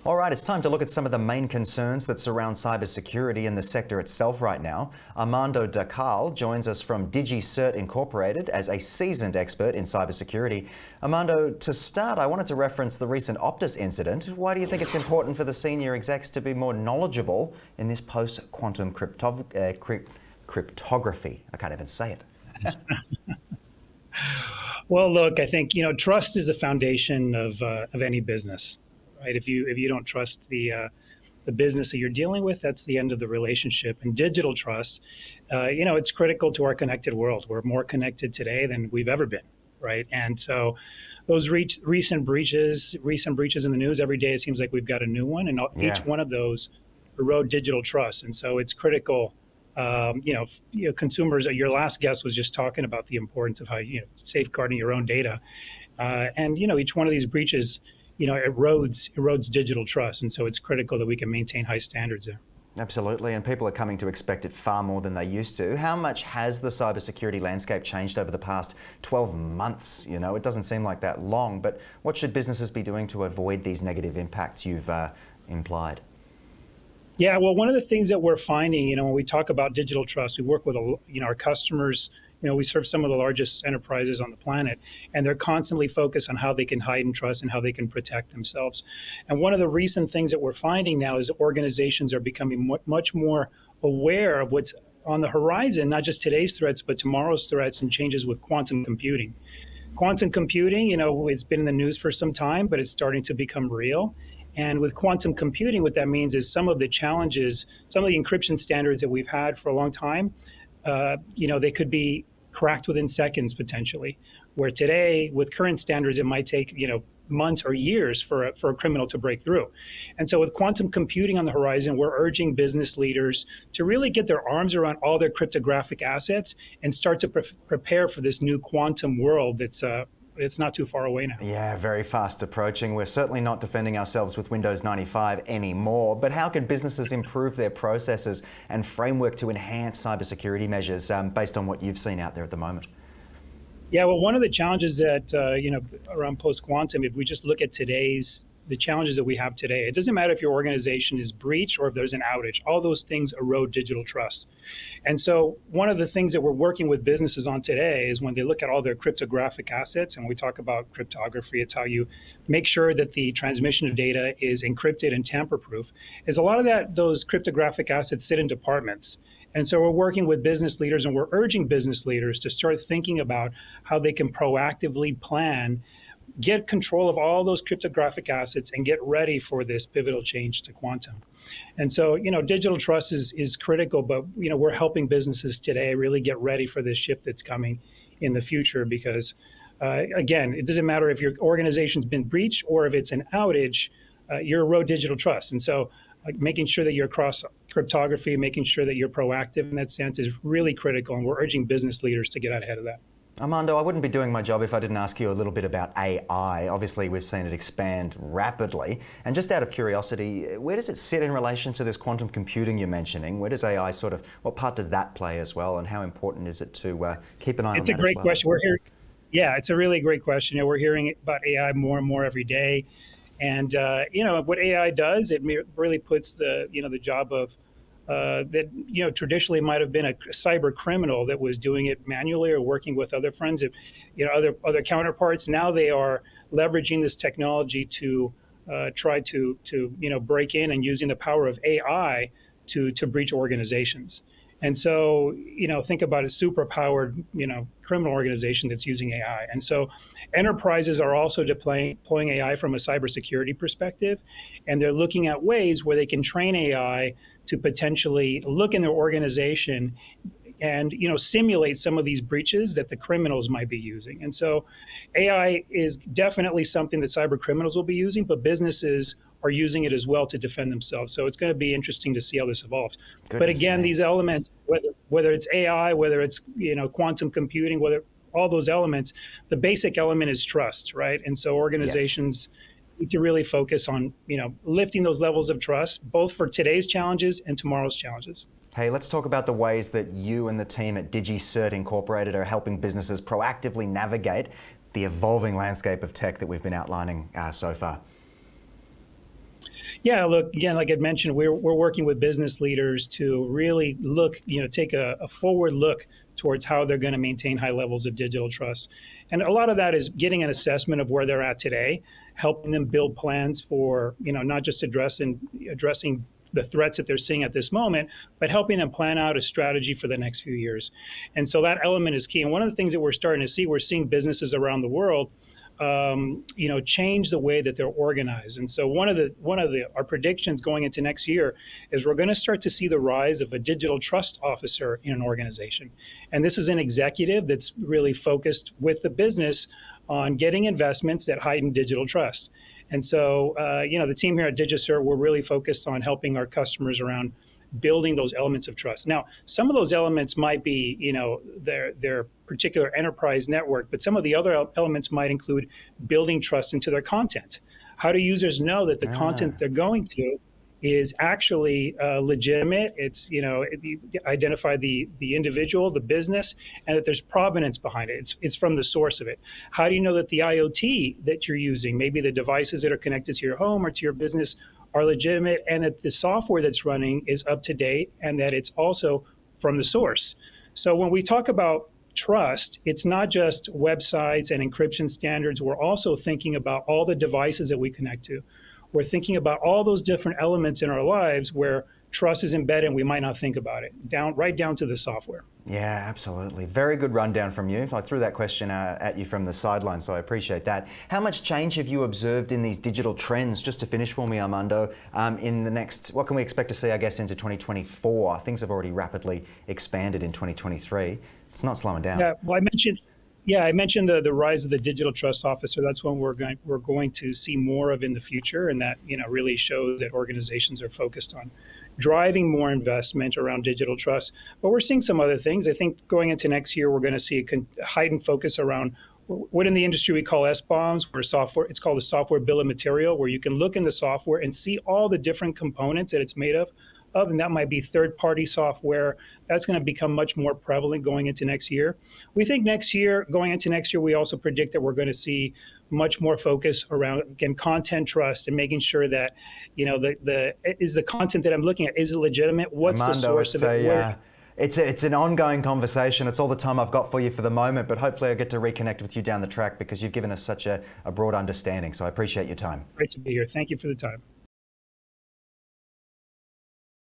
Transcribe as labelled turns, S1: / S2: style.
S1: All right, it's time to look at some of the main concerns that surround cybersecurity in the sector itself right now. Armando Dacal joins us from DigiCert Incorporated as a seasoned expert in cybersecurity. Armando, to start, I wanted to reference the recent Optus incident. Why do you think it's important for the senior execs to be more knowledgeable in this post-quantum cryptography? I can't even say it.
S2: Well, look, I think trust is the foundation of any business, right? If you don't trust the business that you're dealing with, that's the end of the relationship. And digital trust, it's critical to our connected world. We're more connected today than we've ever been, right? And so, those recent breaches in the news every day, it seems like we've got a new one, and each one of those erode digital trust. And so, it's critical. Consumers. Your last guest was just talking about the importance of how safeguarding your own data, and each one of these breaches, erodes digital trust, and so it's critical that we can maintain high standards there.
S1: Absolutely, and people are coming to expect it far more than they used to. How much has the cybersecurity landscape changed over the past 12 months? It doesn't seem like that long, but what should businesses be doing to avoid these negative impacts you've implied?
S2: Yeah, well, one of the things that we're finding, when we talk about digital trust, we work with, our customers. We serve some of the largest enterprises on the planet, and they're constantly focused on how they can hide and trust and how they can protect themselves. And one of the recent things that we're finding now is organizations are becoming much more aware of what's on the horizon, not just today's threats, but tomorrow's threats and changes with quantum computing. Quantum computing, it's been in the news for some time, but it's starting to become real. And with quantum computing, what that means is some of the challenges, some of the encryption standards that we've had for a long time, they could be cracked within seconds potentially. Where today, with current standards, it might take months or years for a criminal to break through. And so, with quantum computing on the horizon, we're urging business leaders to really get their arms around all their cryptographic assets and start to prepare for this new quantum world that's it's not too far away now.
S1: Yeah, very fast approaching. We're certainly not defending ourselves with Windows 95 anymore, but how can businesses improve their processes and framework to enhance cybersecurity measures based on what you've seen out there at the moment?
S2: Yeah, well, one of the challenges that, around post-quantum, if we just look at the challenges that we have today, it doesn't matter if your organization is breached or if there's an outage. All those things erode digital trust. And so one of the things that we're working with businesses on today is when they look at all their cryptographic assets, and we talk about cryptography, it's how you make sure that the transmission of data is encrypted and tamper-proof, is a lot of those cryptographic assets sit in departments. And so we're working with business leaders, and we're urging business leaders to start thinking about how they can proactively plan, get control of all those cryptographic assets, and get ready for this pivotal change to quantum. And so, digital trust is critical, but, we're helping businesses today really get ready for this shift that's coming in the future because, again, it doesn't matter if your organization's been breached or if it's an outage, you erode digital trust. And so making sure that you're across cryptography, making sure that you're proactive in that sense is really critical, and we're urging business leaders to get out ahead of that.
S1: Armando, I wouldn't be doing my job if I didn't ask you a little bit about AI. Obviously, we've seen it expand rapidly. And just out of curiosity, where does it sit in relation to this quantum computing you're mentioning? Where does AI what part does that play as well? And how important is it to keep an eye on that as well?
S2: It's a great question. Yeah, it's a really great question. We're hearing about AI more and more every day. And, what AI does, it really puts the job of that traditionally might have been a cyber criminal that was doing it manually or working with other friends, other counterparts. Now they are leveraging this technology to try to break in and using the power of AI to breach organizations. And so, think about a super powered, criminal organization that's using AI. And so enterprises are also deploying AI from a cybersecurity perspective, and they're looking at ways where they can train AI to potentially look in their organization and simulate some of these breaches that the criminals might be using. And so AI is definitely something that cyber criminals will be using, but businesses are using it as well to defend themselves. So it's going to be interesting to see how this evolves. But again, these elements, whether it's AI, whether it's quantum computing, whether all those elements, the basic element is trust, right? And so organizations need to really focus on lifting those levels of trust, both for today's challenges and tomorrow's challenges.
S1: Hey, let's talk about the ways that you and the team at DigiCert Incorporated are helping businesses proactively navigate the evolving landscape of tech that we've been outlining so far.
S2: Yeah, look, again, like I mentioned, we're working with business leaders to really look, take a forward look towards how they're going to maintain high levels of digital trust. And a lot of that is getting an assessment of where they're at today, helping them build plans for, not just addressing the threats that they're seeing at this moment, but helping them plan out a strategy for the next few years. And so that element is key. And one of the things that we're starting to see, we're seeing businesses around the world change the way that they're organized. And so one of our predictions going into next year is we're going to start to see the rise of a digital trust officer in an organization. And this is an executive that's really focused with the business on getting investments that heighten digital trust. And so, the team here at DigiCert, we're really focused on helping our customers around building those elements of trust. Now, some of those elements might be, their particular enterprise network, but some of the other elements might include building trust into their content. How do users know that the content they're going to is actually legitimate? It's, you identify the individual, the business, and that there's provenance behind it. It's from the source of it. How do you know that the IoT that you're using, maybe the devices that are connected to your home or to your business, are legitimate, and that the software that's running is up to date, and that it's also from the source? So when we talk about trust, it's not just websites and encryption standards. We're also thinking about all the devices that we connect to. We're thinking about all those different elements in our lives where trust is embedded and we might not think about it, right down to the software.
S1: Yeah, absolutely. Very good rundown from you. I threw that question at you from the sideline, so I appreciate that. How much change have you observed in these digital trends? Just to finish for me, Armando, in the next, what can we expect to see, I guess, into 2024? Things have already rapidly expanded in 2023. It's not slowing down.
S2: Yeah, well, I mentioned the rise of the digital trust officer. That's one we're going to see more of in the future, and that really shows that organizations are focused on driving more investment around digital trust. But we're seeing some other things. I think going into next year, we're going to see a heightened focus around what in the industry we call SBOMs, where software. It's called a software bill of material, where you can look in the software and see all the different components that it's made of, and that might be third-party software. That's going to become much more prevalent going into next year. We think going into next year, we also predict that we're going to see much more focus around, again, content trust and making sure that, is the content that I'm looking at, is it legitimate? What's
S1: Armando,
S2: the source of it?
S1: It's an ongoing conversation. It's all the time I've got for you for the moment, but hopefully I'll get to reconnect with you down the track because you've given us such a broad understanding. So I appreciate your time.
S2: Great to be here. Thank you for the time.